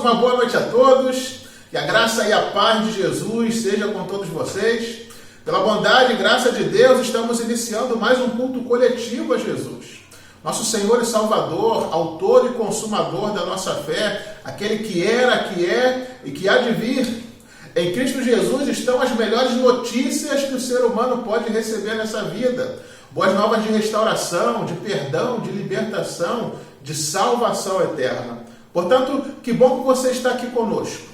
uma boa noite a todos, que a graça e a paz de Jesus seja com todos vocês. Pela bondade e graça de Deus, estamos iniciando mais um culto coletivo a Jesus. Nosso Senhor e Salvador, autor e consumador da nossa fé, aquele que era, que é e que há de vir. Em Cristo Jesus estão as melhores notícias que o ser humano pode receber nessa vida. Boas novas de restauração, de perdão, de libertação, de salvação eterna. Portanto, que bom que você está aqui conosco.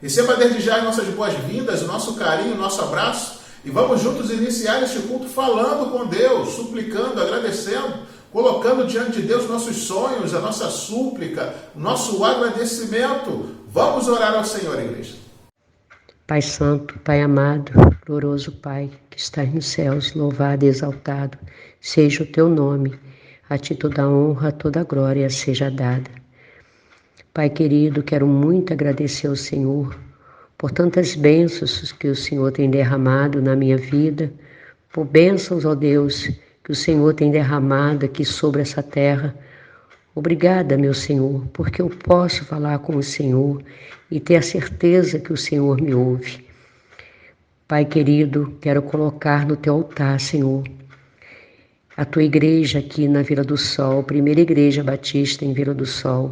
Receba desde já as nossas boas-vindas, o nosso carinho, o nosso abraço e vamos juntos iniciar este culto falando com Deus, suplicando, agradecendo, colocando diante de Deus nossos sonhos, a nossa súplica, o nosso agradecimento. Vamos orar ao Senhor, igreja. Pai Santo, Pai amado, glorioso Pai, que estás nos céus, louvado e exaltado, seja o teu nome, a ti toda a honra, toda a glória seja dada. Pai querido, quero muito agradecer ao Senhor por tantas bênçãos que o Senhor tem derramado na minha vida, por bênçãos, ó Deus, que o Senhor tem derramado aqui sobre essa terra. Obrigada, meu Senhor, porque eu posso falar com o Senhor e ter a certeza que o Senhor me ouve. Pai querido, quero colocar no teu altar, Senhor, a tua igreja aqui na Vila do Sol, primeira igreja batista em Vila do Sol.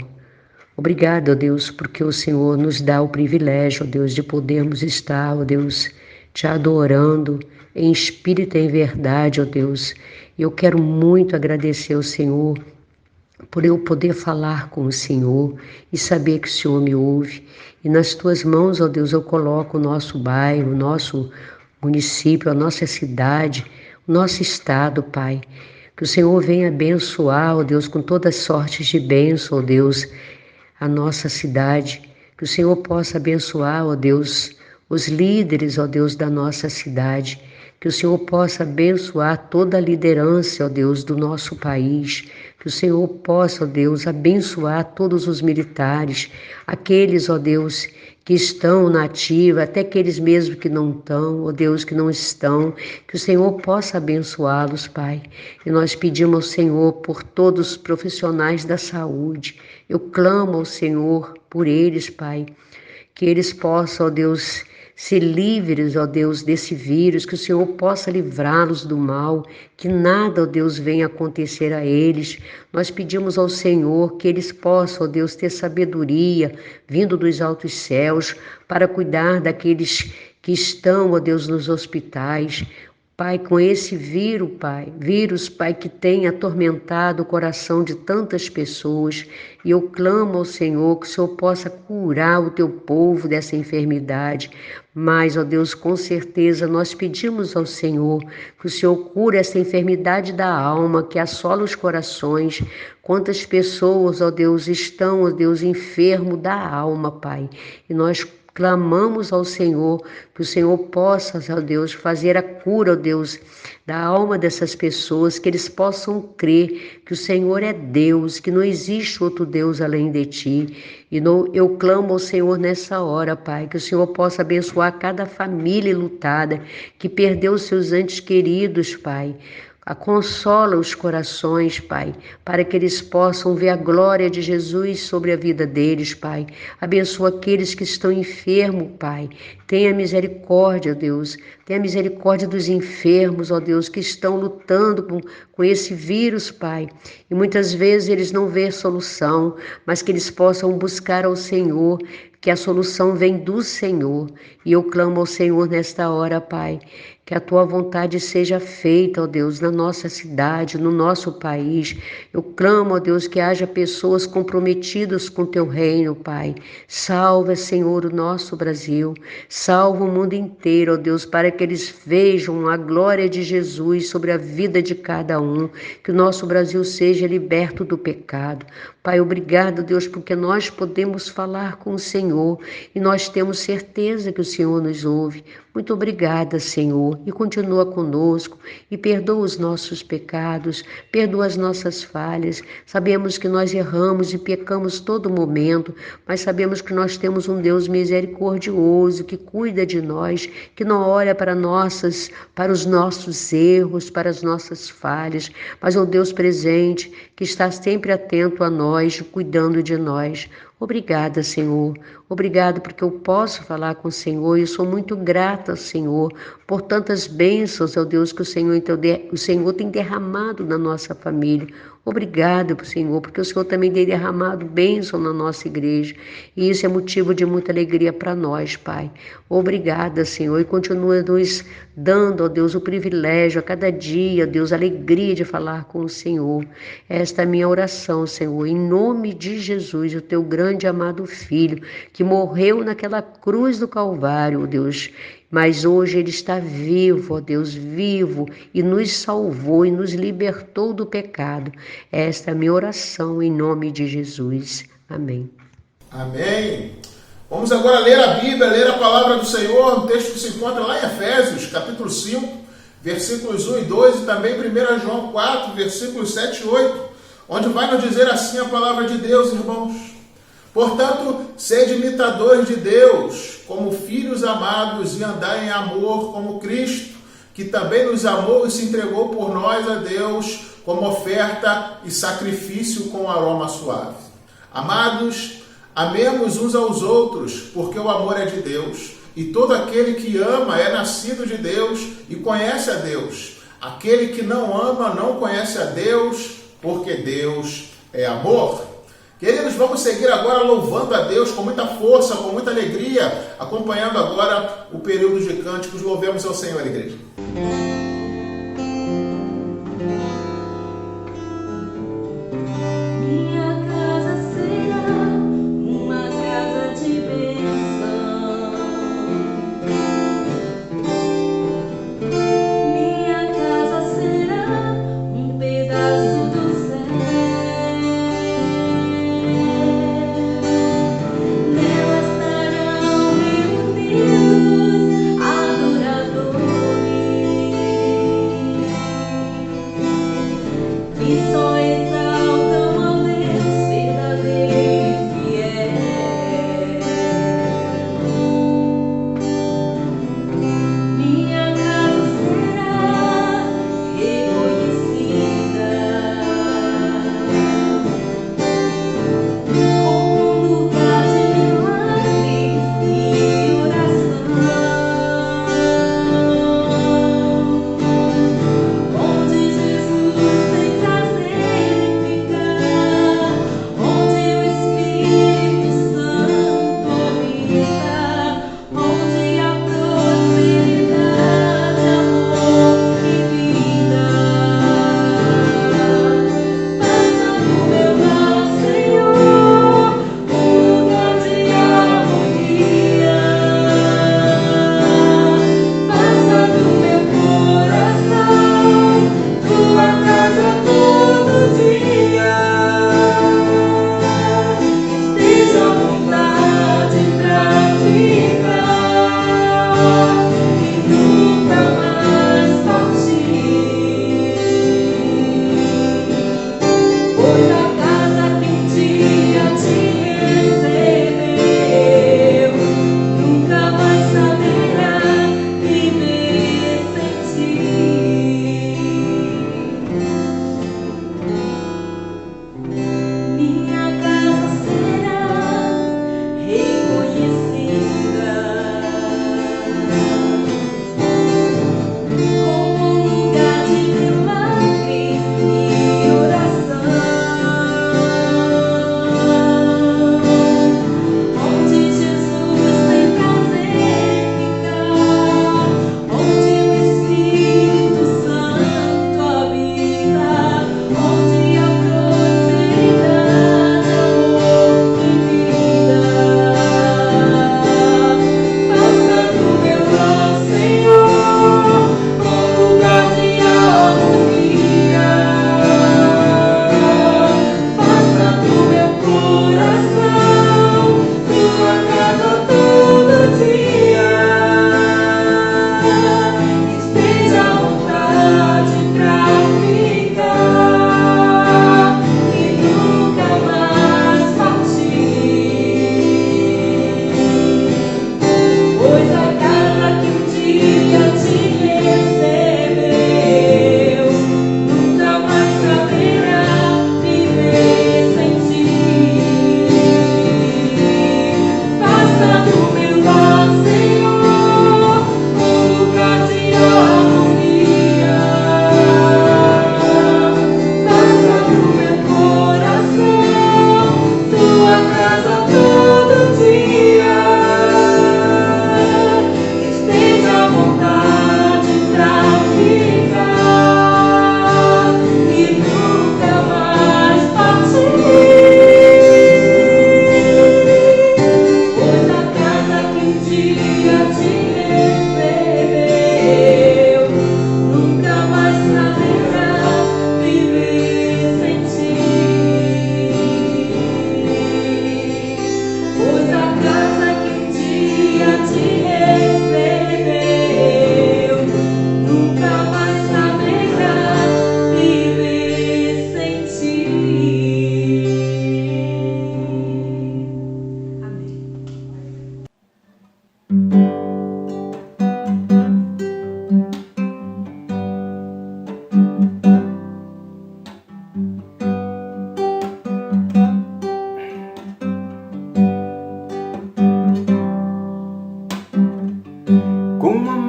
Obrigada, ó Deus, porque o Senhor nos dá o privilégio, ó Deus, de podermos estar, ó Deus, te adorando em espírito e em verdade, ó Deus. Eu quero muito agradecer ao Senhor por eu poder falar com o Senhor e saber que o Senhor me ouve. E nas tuas mãos, ó Deus, eu coloco o nosso bairro, o nosso município, a nossa cidade, o nosso estado, Pai. Que o Senhor venha abençoar, ó Deus, com todas sortes de bênção, ó Deus, a nossa cidade. Que o Senhor possa abençoar, ó Deus, os líderes, ó Deus, da nossa cidade. Que o Senhor possa abençoar toda a liderança, ó Deus, do nosso país. Que o Senhor possa, ó Deus, abençoar todos os militares, aqueles, ó Deus, que estão na ativa, até aqueles mesmo que não estão, ó Deus, que não estão. Que o Senhor possa abençoá-los, Pai. E nós pedimos ao Senhor por todos os profissionais da saúde. Eu clamo ao Senhor por eles, Pai. Que eles possam, ó Deus, ser livres, ó Deus, desse vírus, que o Senhor possa livrá-los do mal, que nada, ó Deus, venha acontecer a eles. Nós pedimos ao Senhor que eles possam, ó Deus, ter sabedoria vindo dos altos céus para cuidar daqueles que estão, ó Deus, nos hospitais. Pai, com esse vírus, Pai, que tem atormentado o coração de tantas pessoas, e eu clamo ao Senhor que o Senhor possa curar o teu povo dessa enfermidade. Mas, ó Deus, com certeza nós pedimos ao Senhor que o Senhor cure essa enfermidade da alma que assola os corações. Quantas pessoas, ó Deus, estão, ó Deus, enfermo da alma, Pai, e nós clamamos ao Senhor, que o Senhor possa, ó Deus, fazer a cura, ó Deus, da alma dessas pessoas, que eles possam crer que o Senhor é Deus, que não existe outro Deus além de Ti. E eu clamo ao Senhor nessa hora, Pai, que o Senhor possa abençoar cada família lutada, que perdeu os seus entes queridos, Pai. Consola os corações, Pai, para que eles possam ver a glória de Jesus sobre a vida deles, Pai. Abençoa aqueles que estão enfermos, Pai. Tenha misericórdia, Deus. Tenha misericórdia dos enfermos, ó Deus, que estão lutando com esse vírus, Pai. E muitas vezes eles não vêem solução, mas que eles possam buscar ao Senhor, que a solução vem do Senhor. E eu clamo ao Senhor nesta hora, Pai, que a Tua vontade seja feita, ó Deus, na nossa cidade, no nosso país. Eu clamo, ó Deus, que haja pessoas comprometidas com Teu reino, Pai. Salva, Senhor, o nosso Brasil. Salva o mundo inteiro, ó Deus, para que eles vejam a glória de Jesus sobre a vida de cada um. Que o nosso Brasil seja liberto do pecado. Pai, obrigado, Deus, porque nós podemos falar com o Senhor e nós temos certeza que o Senhor nos ouve. Muito obrigada, Senhor, e continua conosco e perdoa os nossos pecados, perdoa as nossas falhas. Sabemos que nós erramos e pecamos todo momento, mas sabemos que nós temos um Deus misericordioso que cuida de nós, que não olha para os nossos erros, para as nossas falhas, mas é um Deus presente que está sempre atento a nós, cuidando de nós. Obrigada, Senhor. Obrigado porque eu posso falar com o Senhor e eu sou muito grata, Senhor, por tantas bênçãos, ó Deus, que o Senhor tem derramado na nossa família. Obrigado, Senhor, porque o Senhor também tem derramado bênção na nossa igreja. E isso é motivo de muita alegria para nós, Pai. Obrigada, Senhor, e continua nos dando, ó Deus, o privilégio a cada dia, ó Deus, a alegria de falar com o Senhor. Esta é a minha oração, Senhor, em nome de Jesus, o teu grande e amado Filho, que morreu naquela cruz do Calvário, ó Deus, mas hoje ele está vivo, ó Deus, vivo, e nos salvou e nos libertou do pecado. Esta é a minha oração em nome de Jesus. Amém. Amém. Vamos agora ler a Bíblia, ler a palavra do Senhor, um texto que se encontra lá em Efésios, capítulo 5, versículos 1 e 2, e também 1 João 4, versículos 7 e 8, onde vai nos dizer assim a palavra de Deus, irmãos. Portanto, sede imitadores de Deus, como filhos amados, e andai em amor como Cristo, que também nos amou e se entregou por nós a Deus, como oferta e sacrifício com aroma suave. Amados, amemos uns aos outros, porque o amor é de Deus, e todo aquele que ama é nascido de Deus e conhece a Deus. Aquele que não ama não conhece a Deus, porque Deus é amor. Queridos, vamos seguir agora louvando a Deus com muita força, com muita alegria, acompanhando agora o período de cânticos. Louvemos ao Senhor, igreja.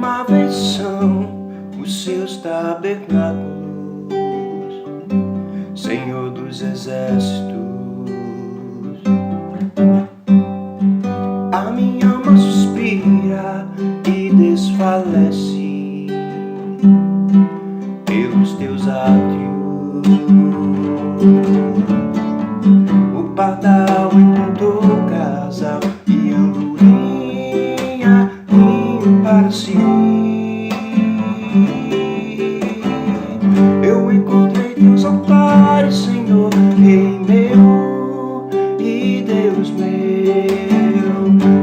Amáveis são os seus tabernáculos, Senhor dos exércitos. A minha alma suspira e desfalece pelos teus átrios. O pardal encontrou casa e andorinha indo para si. Eu encontrei teus altares, Senhor, Rei meu e Deus meu.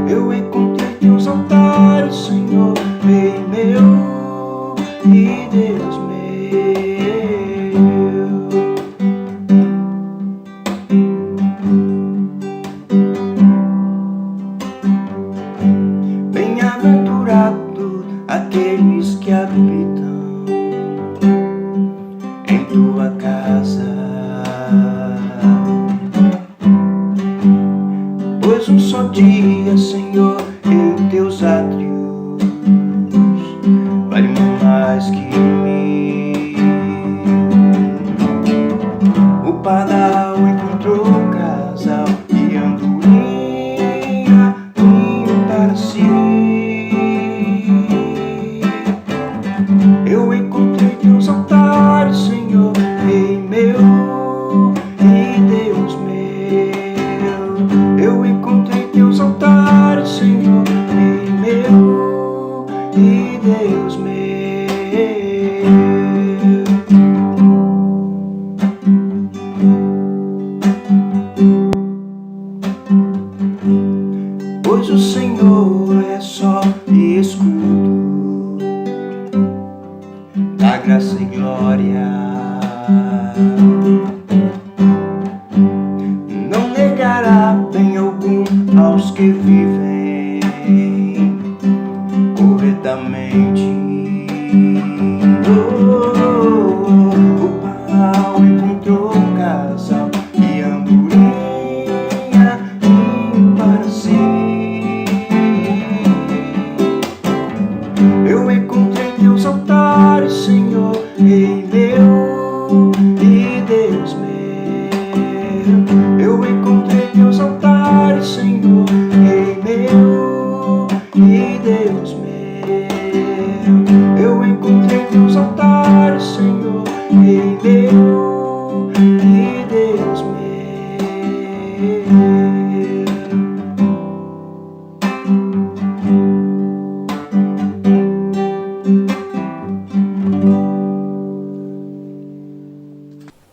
Eu encontrei teus altares, Senhor, Rei meu e Deus meu. Bem-aventurado aqueles que habitam em tua casa, pois um só dia, Senhor, em teus átrios vale mais que mil. O pardal encontrou casa e andorinha indo para si. Eu encontrei teus altares, Senhor, Rei meu e Deus meu. Eu encontrei teus altares, Senhor, Rei meu e Deus meu. Pois o Senhor é só e escudo da graça e glória. Não negará bem algum aos que vivem corretamente. O pau encontrou casa e andorinha indo para si. Eu encontrei teus altares, Senhor, Rei meu e Deus meu. Eu encontrei teus altares, Senhor, Rei meu e Deus meu. Eu encontrei teus altares, Senhor, Rei meu e Deus meu.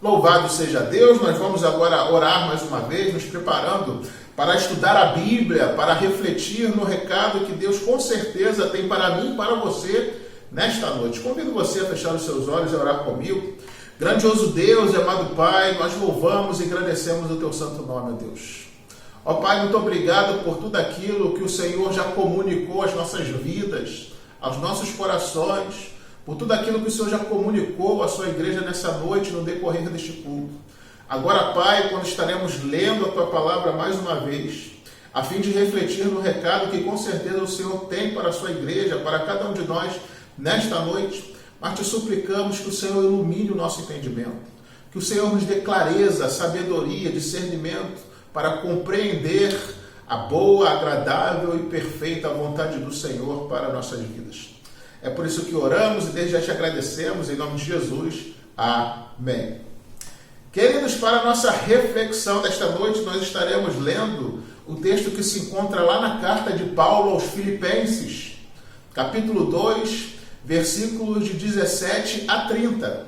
Louvado seja Deus, nós vamos agora orar mais uma vez, nos preparando para estudar a Bíblia, para refletir no recado que Deus com certeza tem para mim e para você nesta noite. Convido você a fechar os seus olhos e orar comigo. Grandioso Deus e amado Pai, nós louvamos e agradecemos o Teu santo nome, ó Deus. Ó Pai, muito obrigado por tudo aquilo que o Senhor já comunicou às nossas vidas, aos nossos corações, por tudo aquilo que o Senhor já comunicou à sua igreja nessa noite, no decorrer deste culto. Agora, Pai, quando estaremos lendo a Tua palavra mais uma vez, a fim de refletir no recado que com certeza o Senhor tem para a sua igreja, para cada um de nós nesta noite, mas te suplicamos que o Senhor ilumine o nosso entendimento, que o Senhor nos dê clareza, sabedoria, discernimento para compreender a boa, agradável e perfeita vontade do Senhor para nossas vidas. É por isso que oramos e desde já te agradecemos, em nome de Jesus. Amém. Queridos, para a nossa reflexão desta noite, nós estaremos lendo o texto que se encontra lá na carta de Paulo aos Filipenses, capítulo 2, versículos de 17 a 30.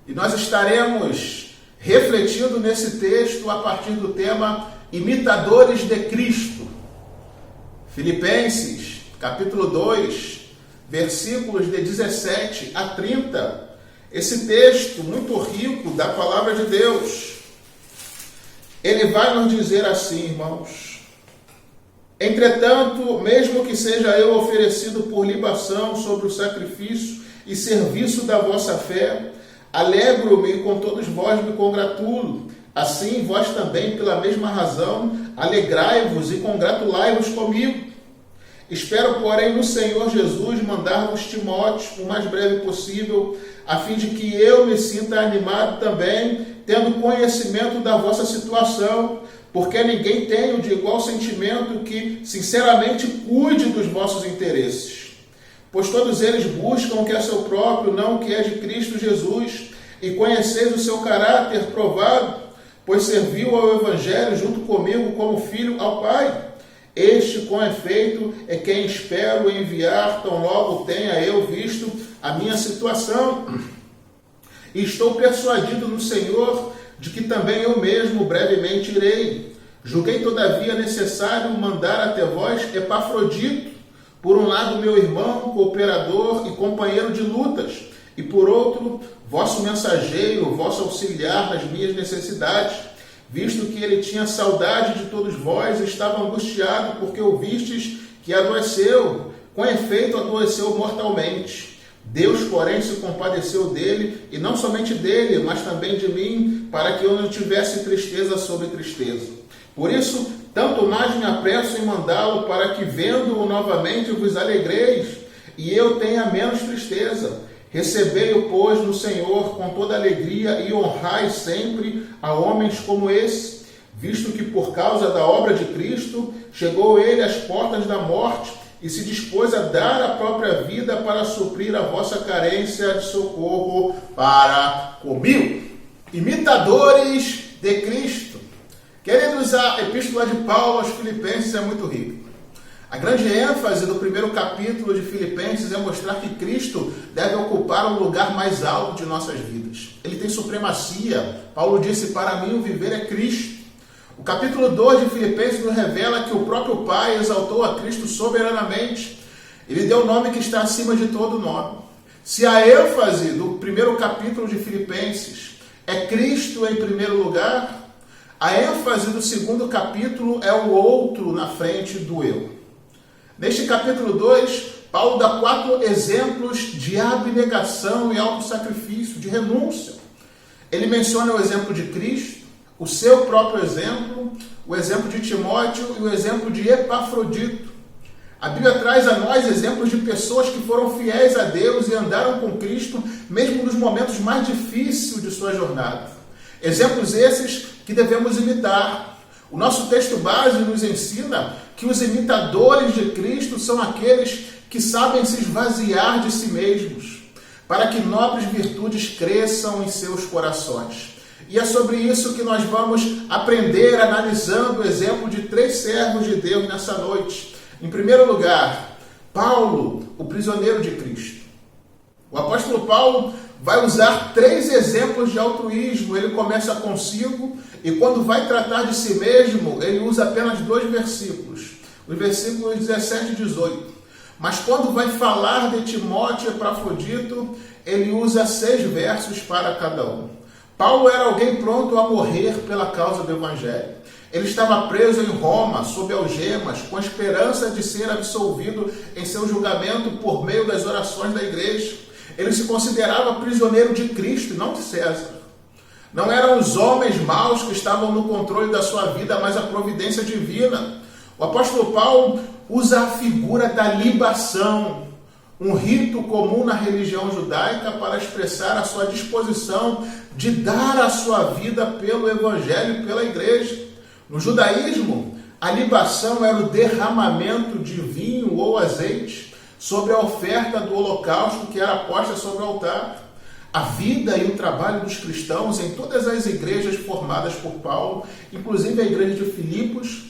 E nós estaremos refletindo nesse texto a partir do tema Imitadores de Cristo. Filipenses, capítulo 2, versículos de 17 a 30. Esse texto muito rico da palavra de Deus, ele vai nos dizer assim, irmãos: entretanto, mesmo que seja eu oferecido por libação sobre o sacrifício e serviço da vossa fé, alegro-me e com todos vós me congratulo. Assim, vós também, pela mesma razão, alegrai-vos e congratulai-vos comigo. Espero, porém, no Senhor Jesus mandar-vos Timóteo o mais breve possível, a fim de que eu me sinta animado também, tendo conhecimento da vossa situação, porque ninguém tem de igual sentimento que, sinceramente, cuide dos vossos interesses. Pois todos eles buscam o que é seu próprio, não o que é de Cristo Jesus, e conheceis o seu caráter provado, pois serviu ao Evangelho junto comigo como filho ao Pai. Este, com efeito, é quem espero enviar, tão logo tenha eu visto a minha situação. E estou persuadido no Senhor de que também eu mesmo brevemente irei. Julguei, todavia, necessário mandar até vós Epafrodito, por um lado meu irmão, cooperador e companheiro de lutas, e por outro, vosso mensageiro, vosso auxiliar nas minhas necessidades, visto que ele tinha saudade de todos vós e estava angustiado porque ouvistes que adoeceu, com efeito adoeceu mortalmente. Deus, porém, se compadeceu dele, e não somente dele, mas também de mim, para que eu não tivesse tristeza sobre tristeza. Por isso, tanto mais me apresso em mandá-lo, para que, vendo-o novamente, vos alegreis, e eu tenha menos tristeza. Recebei-o, pois, no Senhor com toda alegria e honrai sempre a homens como esse, visto que por causa da obra de Cristo chegou ele às portas da morte e se dispôs a dar a própria vida para suprir a vossa carência de socorro para comigo. Imitadores de Cristo. Queridos, a epístola de Paulo aos Filipenses é muito rica. A grande ênfase do primeiro capítulo de Filipenses é mostrar que Cristo deve ocupar um lugar mais alto de nossas vidas. Ele tem supremacia. Paulo disse, para mim o viver é Cristo. O capítulo 2 de Filipenses nos revela que o próprio Pai exaltou a Cristo soberanamente. Ele deu o nome que está acima de todo nome. Se a ênfase do primeiro capítulo de Filipenses é Cristo em primeiro lugar, a ênfase do segundo capítulo é o outro na frente do eu. Neste capítulo 2, Paulo dá 4 exemplos de abnegação e autossacrifício, de renúncia. Ele menciona o exemplo de Cristo, o seu próprio exemplo, o exemplo de Timóteo e o exemplo de Epafrodito. A Bíblia traz a nós exemplos de pessoas que foram fiéis a Deus e andaram com Cristo, mesmo nos momentos mais difíceis de sua jornada. Exemplos esses que devemos imitar. O nosso texto base nos ensina que os imitadores de Cristo são aqueles que sabem se esvaziar de si mesmos, para que nobres virtudes cresçam em seus corações. E é sobre isso que nós vamos aprender analisando o exemplo de 3 servos de Deus nessa noite. Em primeiro lugar, Paulo, o prisioneiro de Cristo. O apóstolo Paulo vai usar 3 exemplos de altruísmo. Ele começa consigo e quando vai tratar de si mesmo, ele usa apenas 2 versículos. Os versículos 17 e 18. Mas quando vai falar de Timóteo e Epafrodito, ele usa 6 versos para cada um. Paulo era alguém pronto a morrer pela causa do Evangelho. Ele estava preso em Roma, sob algemas, com a esperança de ser absolvido em seu julgamento por meio das orações da igreja. Ele se considerava prisioneiro de Cristo, não de César. Não eram os homens maus que estavam no controle da sua vida, mas a providência divina. O apóstolo Paulo usa a figura da libação, um rito comum na religião judaica para expressar a sua disposição de dar a sua vida pelo Evangelho e pela igreja. No judaísmo, a libação era o derramamento de vinho ou azeite sobre a oferta do holocausto que era posta sobre o altar. A vida e o trabalho dos cristãos em todas as igrejas formadas por Paulo, inclusive a igreja de Filipos,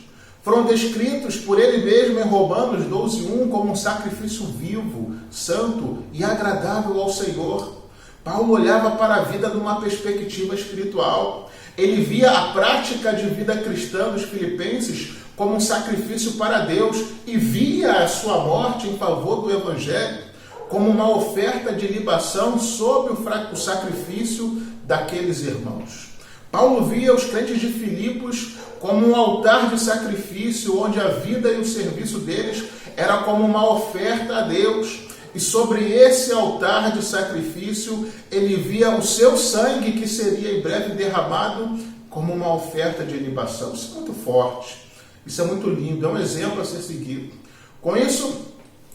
foram descritos por ele mesmo em Romanos 12:1 como um sacrifício vivo, santo e agradável ao Senhor. Paulo olhava para a vida numa perspectiva espiritual. Ele via a prática de vida cristã dos filipenses como um sacrifício para Deus e via a sua morte em favor do Evangelho como uma oferta de libação sob o sacrifício daqueles irmãos. Paulo via os crentes de Filipos como um altar de sacrifício, onde a vida e o serviço deles era como uma oferta a Deus. E sobre esse altar de sacrifício, ele via o seu sangue, que seria em breve derramado, como uma oferta de libação. Isso é muito forte, isso é muito lindo, é um exemplo a ser seguido. Com isso,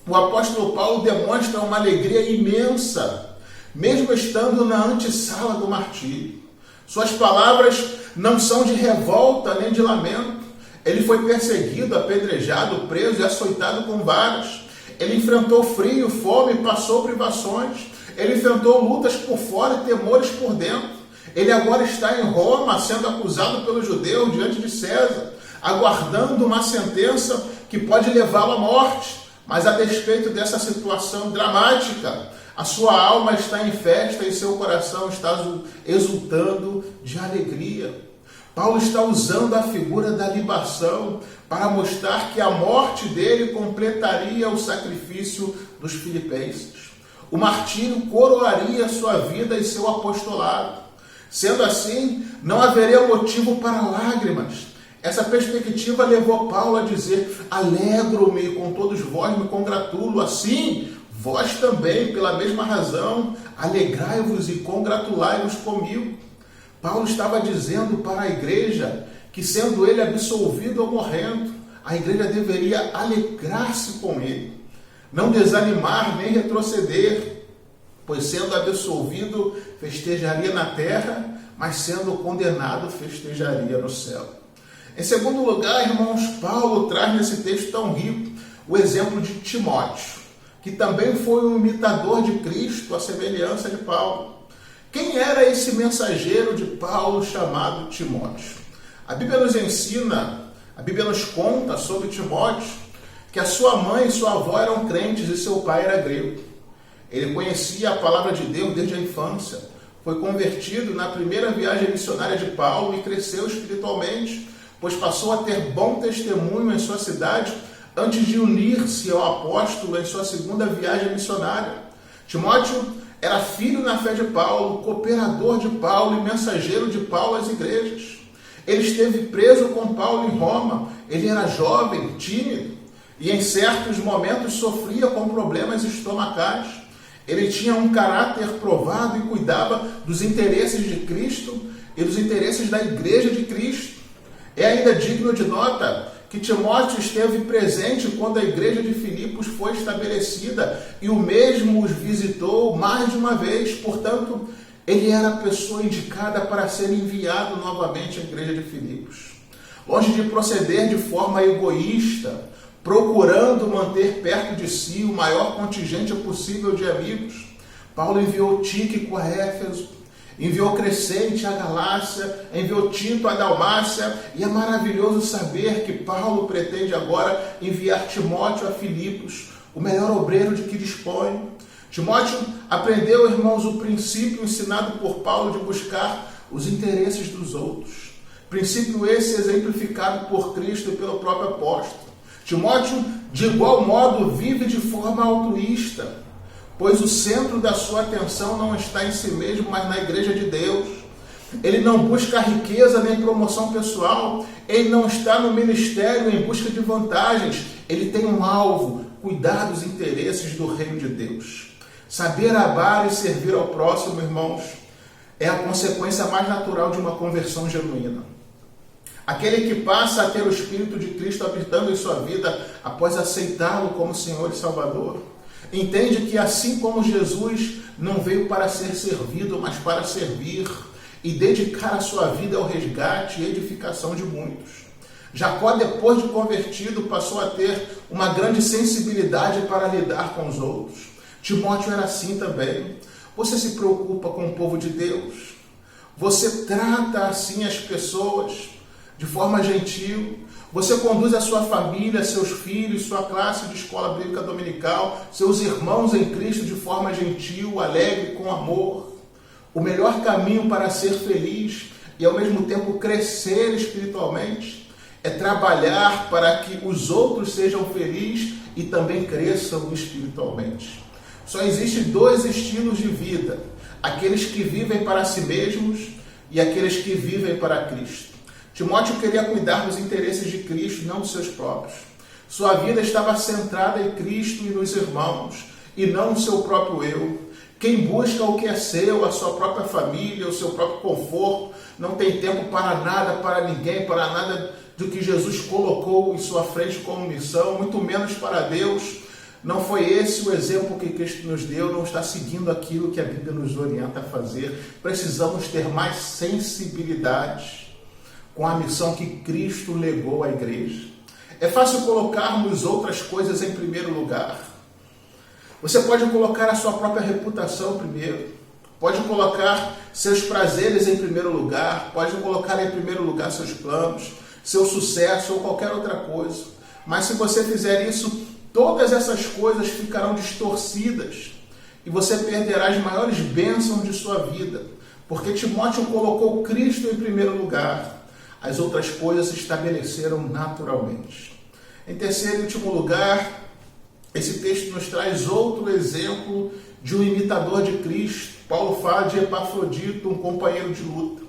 o apóstolo Paulo demonstra uma alegria imensa, mesmo estando na antessala do martírio. Suas palavras não são de revolta nem de lamento. Ele foi perseguido, apedrejado, preso e açoitado com varas. Ele enfrentou frio, fome, passou privações. Ele enfrentou lutas por fora e temores por dentro. Ele agora está em Roma, sendo acusado pelo judeu diante de César, aguardando uma sentença que pode levá-lo à morte. Mas a despeito dessa situação dramática, a sua alma está em festa e seu coração está exultando de alegria. Paulo está usando a figura da libação para mostrar que a morte dele completaria o sacrifício dos filipenses. O martírio coroaria sua vida e seu apostolado. Sendo assim, não haveria motivo para lágrimas. Essa perspectiva levou Paulo a dizer: alegro-me e com todos vós me congratulo. Assim, vós também, pela mesma razão, alegrai-vos e congratulai-vos comigo. Paulo estava dizendo para a igreja que, sendo ele absolvido ou morrendo, a igreja deveria alegrar-se com ele, não desanimar nem retroceder, pois sendo absolvido festejaria na terra, mas sendo condenado festejaria no céu. Em segundo lugar, irmãos, Paulo traz nesse texto tão rico o exemplo de Timóteo, que também foi um imitador de Cristo, à semelhança de Paulo. Quem era esse mensageiro de Paulo chamado Timóteo? A Bíblia nos ensina, a Bíblia nos conta sobre Timóteo, que a sua mãe e sua avó eram crentes e seu pai era grego. Ele conhecia a palavra de Deus desde a infância, foi convertido na primeira viagem missionária de Paulo e cresceu espiritualmente, pois passou a ter bom testemunho em sua cidade antes de unir-se ao apóstolo em sua segunda viagem missionária. Timóteo era filho na fé de Paulo, cooperador de Paulo e mensageiro de Paulo às igrejas. Ele esteve preso com Paulo em Roma. Ele era jovem, tímido e em certos momentos sofria com problemas estomacais. Ele tinha um caráter provado e cuidava dos interesses de Cristo e dos interesses da igreja de Cristo. É ainda digno de nota que Timóteo esteve presente quando a igreja de Filipos foi estabelecida e o mesmo os visitou mais de uma vez. Portanto, ele era a pessoa indicada para ser enviado novamente à igreja de Filipos. Longe de proceder de forma egoísta, procurando manter perto de si o maior contingente possível de amigos, Paulo enviou Tíquico a Éfeso, enviou Crescente à Galácia, enviou Tito à Dalmácia, e é maravilhoso saber que Paulo pretende agora enviar Timóteo a Filipos, o melhor obreiro de que dispõe. Timóteo aprendeu, irmãos, o princípio ensinado por Paulo de buscar os interesses dos outros. Princípio esse exemplificado por Cristo e pelo próprio apóstolo. Timóteo, de igual modo, vive de forma altruísta, pois o centro da sua atenção não está em si mesmo, mas na igreja de Deus. Ele não busca riqueza nem promoção pessoal, ele não está no ministério em busca de vantagens, ele tem um alvo: cuidar dos interesses do reino de Deus. Saber amar e servir ao próximo, irmãos, é a consequência mais natural de uma conversão genuína. Aquele que passa a ter o Espírito de Cristo habitando em sua vida após aceitá-lo como Senhor e Salvador, entende que assim como Jesus não veio para ser servido, mas para servir e dedicar a sua vida ao resgate e edificação de muitos. Jacó, depois de convertido, passou a ter uma grande sensibilidade para lidar com os outros. Timóteo era assim também. Você se preocupa com o povo de Deus? Você trata assim as pessoas de forma gentil? Você conduz a sua família, seus filhos, sua classe de escola bíblica dominical, seus irmãos em Cristo de forma gentil, alegre, com amor? O melhor caminho para ser feliz e ao mesmo tempo crescer espiritualmente é trabalhar para que os outros sejam felizes e também cresçam espiritualmente. Só existem dois estilos de vida: aqueles que vivem para si mesmos e aqueles que vivem para Cristo. Timóteo queria cuidar dos interesses de Cristo, não dos seus próprios. Sua vida estava centrada em Cristo e nos irmãos. e não o seu próprio eu. Quem busca o que é seu, a sua própria família, o seu próprio conforto, não tem tempo para nada, para ninguém, para nada do que Jesus colocou em sua frente como missão, muito menos para Deus. Não foi esse o exemplo que Cristo nos deu, não está seguindo aquilo que a Bíblia nos orienta a fazer. Precisamos ter mais sensibilidade com a missão que Cristo legou à igreja. É fácil colocarmos outras coisas em primeiro lugar. Você pode colocar a sua própria reputação primeiro, pode colocar seus prazeres em primeiro lugar, pode colocar em primeiro lugar seus planos, seu sucesso ou qualquer outra coisa. Mas se você fizer isso, todas essas coisas ficarão distorcidas e você perderá as maiores bênçãos de sua vida, porque Timóteo colocou Cristo em primeiro lugar. As outras coisas se estabeleceram naturalmente. Em terceiro e último lugar, esse texto nos traz outro exemplo de um imitador de Cristo. Paulo fala de Epafrodito, um companheiro de luta.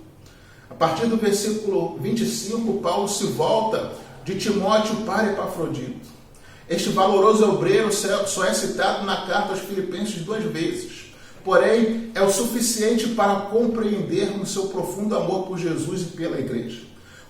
A partir do versículo 25, Paulo se volta de Timóteo para Epafrodito. Este valoroso obreiro só é citado na carta aos Filipenses 2 vezes. Porém, é o suficiente para compreendermos seu profundo amor por Jesus e pela igreja.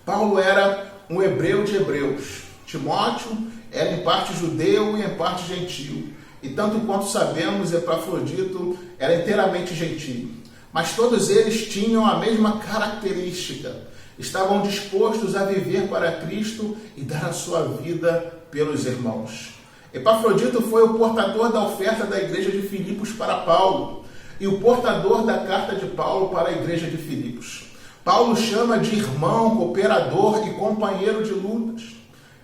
Paulo era um hebreu de hebreus. Timóteo era em parte judeu e em parte gentio. E tanto quanto sabemos, Epafrodito era inteiramente gentio. Mas todos eles tinham a mesma característica. Estavam dispostos a viver para Cristo e dar a sua vida pelos irmãos. Epafrodito foi o portador da oferta da igreja de Filipos para Paulo e o portador da carta de Paulo para a igreja de Filipos. Paulo chama de irmão, cooperador e companheiro de lutas.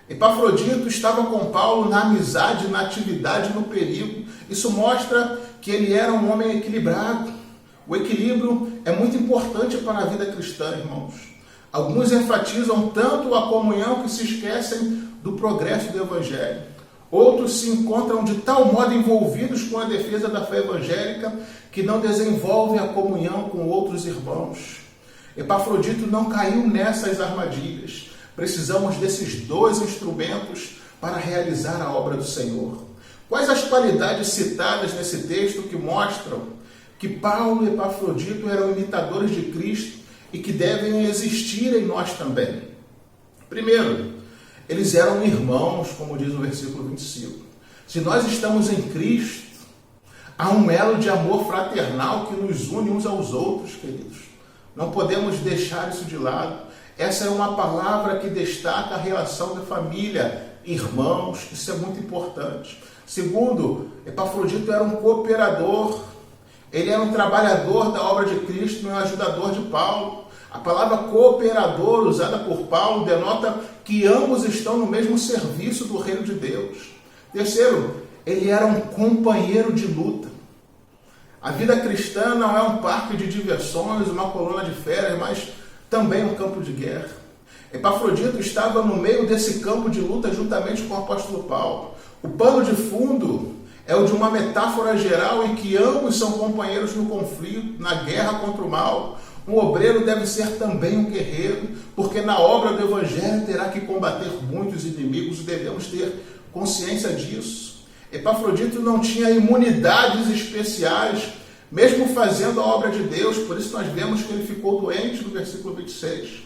Epafrodito estava com Paulo na amizade, na atividade e no perigo. Isso mostra que ele era um homem equilibrado. O equilíbrio é muito importante para a vida cristã, irmãos. Alguns enfatizam tanto a comunhão que se esquecem do progresso do Evangelho. Outros se encontram de tal modo envolvidos com a defesa da fé evangélica que não desenvolvem a comunhão com outros irmãos. Epafrodito não caiu nessas armadilhas. Precisamos desses dois instrumentos para realizar a obra do Senhor. Quais as qualidades citadas nesse texto que mostram que Paulo e Epafrodito eram imitadores de Cristo e que devem existir em nós também? Primeiro, eles eram irmãos, como diz o versículo 25. Se nós estamos em Cristo, há um elo de amor fraternal que nos une uns aos outros, queridos. Não podemos deixar isso de lado. Essa é uma palavra que destaca a relação da família, irmãos, isso é muito importante. Segundo, Epafrodito era um cooperador, ele era um trabalhador da obra de Cristo, um ajudador de Paulo. A palavra cooperador, usada por Paulo, denota que ambos estão no mesmo serviço do reino de Deus. Terceiro, ele era um companheiro de luta. A vida cristã não é um parque de diversões, uma colônia de férias, mas também um campo de guerra. Epafrodito estava no meio desse campo de luta juntamente com o apóstolo Paulo. O pano de fundo é o de uma metáfora geral em que ambos são companheiros no conflito, na guerra contra o mal. Um obreiro deve ser também um guerreiro, porque na obra do Evangelho terá que combater muitos inimigos e devemos ter consciência disso. Epafrodito não tinha imunidades especiais, mesmo fazendo a obra de Deus, por isso nós vemos que ele ficou doente no versículo 26.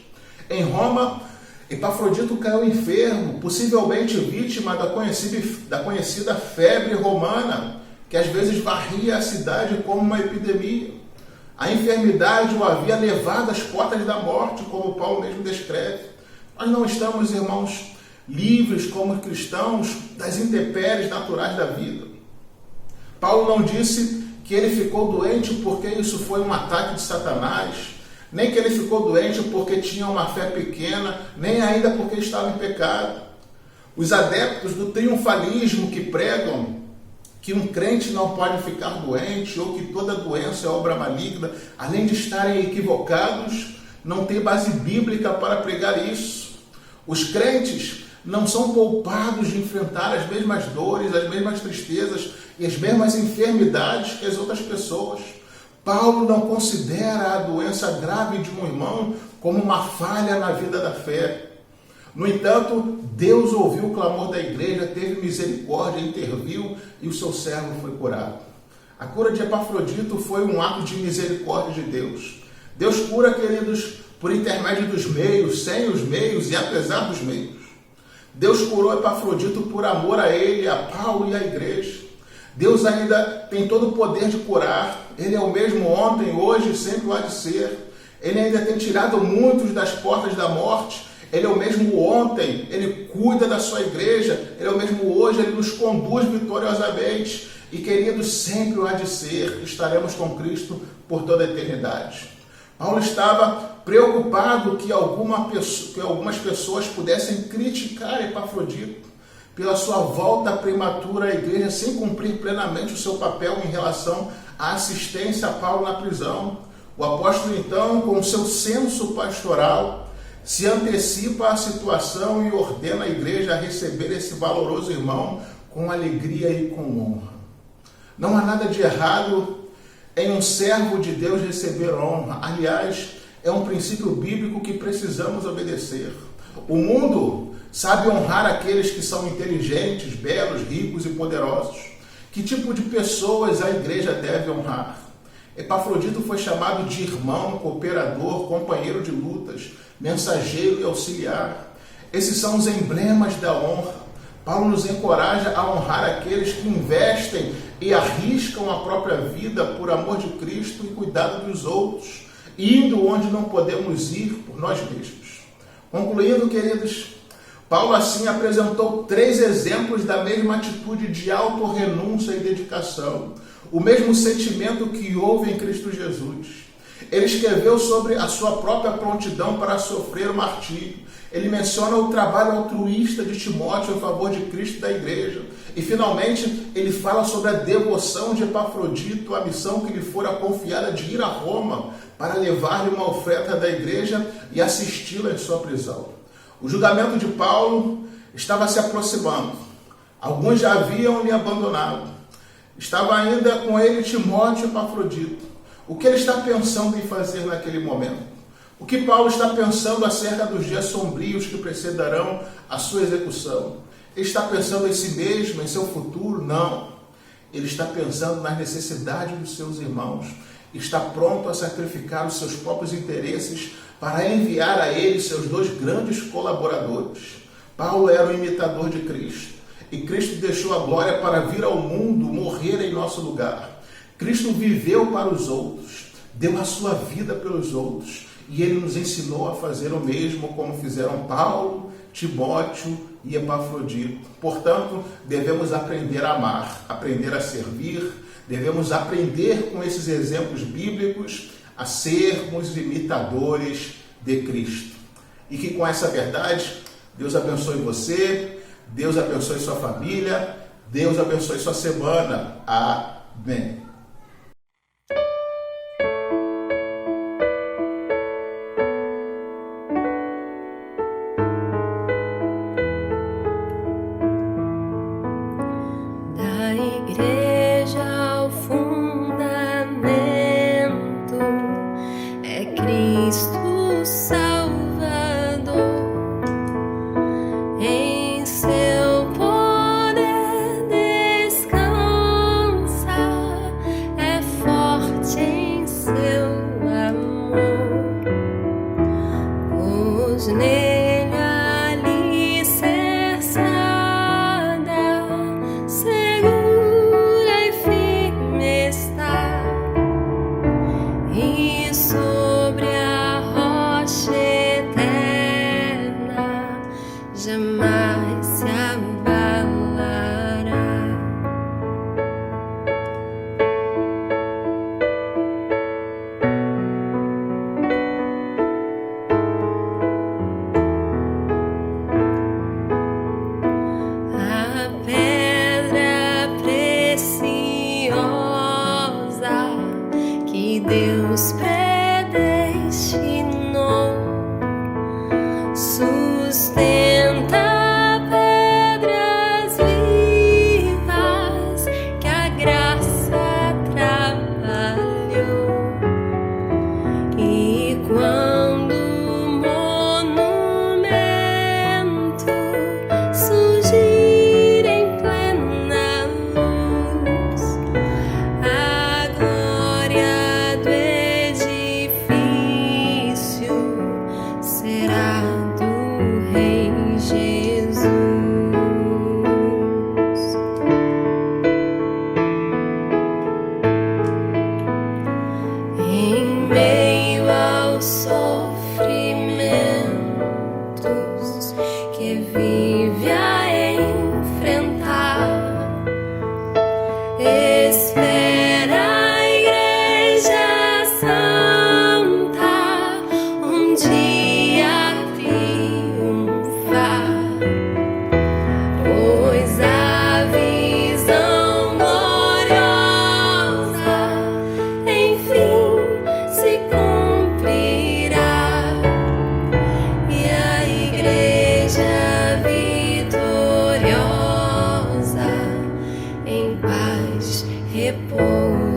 Em Roma, Epafrodito caiu enfermo, possivelmente vítima da conhecida febre romana, que às vezes varria a cidade como uma epidemia. A enfermidade o havia levado às portas da morte, como Paulo mesmo descreve. Nós não estamos, irmãos, livres como cristãos das intempéries naturais da vida. Paulo não disse que ele ficou doente porque isso foi um ataque de Satanás, nem que ele ficou doente porque tinha uma fé pequena, nem ainda porque estava em pecado. Os adeptos do triunfalismo que pregam que um crente não pode ficar doente ou que toda doença é obra maligna, além de estarem equivocados, não tem base bíblica para pregar isso. Os crentes não são poupados de enfrentar as mesmas dores, as mesmas tristezas e as mesmas enfermidades que as outras pessoas. Paulo não considera a doença grave de um irmão como uma falha na vida da fé. No entanto, Deus ouviu o clamor da igreja, teve misericórdia, interviu e o seu servo foi curado. A cura de Epafrodito foi um ato de misericórdia de Deus. Deus cura, queridos, por intermédio dos meios, sem os meios e apesar dos meios. Deus curou Epafrodito por amor a ele, a Paulo e à igreja. Deus ainda tem todo o poder de curar. Ele é o mesmo ontem, hoje e sempre há de ser. Ele ainda tem tirado muitos das portas da morte. Ele é o mesmo ontem, ele cuida da sua igreja. Ele é o mesmo hoje, ele nos conduz vitoriosamente. E queridos, sempre há de ser. Estaremos com Cristo por toda a eternidade. Paulo estava preocupado que algumas pessoas pudessem criticar Epafrodito pela sua volta prematura à igreja, sem cumprir plenamente o seu papel em relação à assistência a Paulo na prisão. O apóstolo, então, com o seu senso pastoral, se antecipa à situação e ordena a igreja a receber esse valoroso irmão com alegria e com honra. Não há nada de errado em um servo de Deus receber honra. Aliás, é um princípio bíblico que precisamos obedecer. O mundo sabe honrar aqueles que são inteligentes, belos, ricos e poderosos. Que tipo de pessoas a igreja deve honrar? Epafrodito foi chamado de irmão, cooperador, companheiro de lutas, mensageiro e auxiliar. Esses são os emblemas da honra. Paulo nos encoraja a honrar aqueles que investem e arriscam a própria vida por amor de Cristo e cuidado dos outros, indo onde não podemos ir por nós mesmos. Concluindo, queridos, Paulo assim apresentou 3 exemplos da mesma atitude de autorrenúncia e dedicação, o mesmo sentimento que houve em Cristo Jesus. Ele escreveu sobre a sua própria prontidão para sofrer o martírio. Ele menciona o trabalho altruísta de Timóteo em favor de Cristo e da igreja. E, finalmente, ele fala sobre a devoção de Epafrodito, a missão que lhe fora confiada de ir a Roma para levar-lhe uma oferta da igreja e assisti-la em sua prisão. O julgamento de Paulo estava se aproximando. Alguns já haviam lhe abandonado. Estava ainda com ele Timóteo e Epafrodito. O que ele está pensando em fazer naquele momento? O que Paulo está pensando acerca dos dias sombrios que precederão a sua execução? Ele está pensando em si mesmo, em seu futuro? Não. Ele está pensando nas necessidades dos seus irmãos. Está pronto a sacrificar os seus próprios interesses para enviar a ele seus 2 grandes colaboradores. Paulo era o imitador de Cristo. E Cristo deixou a glória para vir ao mundo, morrer em nosso lugar. Cristo viveu para os outros, deu a sua vida pelos outros, e ele nos ensinou a fazer o mesmo como fizeram Paulo, Timóteo e Epafrodito. Portanto, devemos aprender a amar, aprender a servir, devemos aprender com esses exemplos bíblicos a sermos imitadores de Cristo. E que com essa verdade, Deus abençoe você, Deus abençoe sua família, Deus abençoe sua semana. Amém.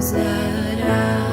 usará.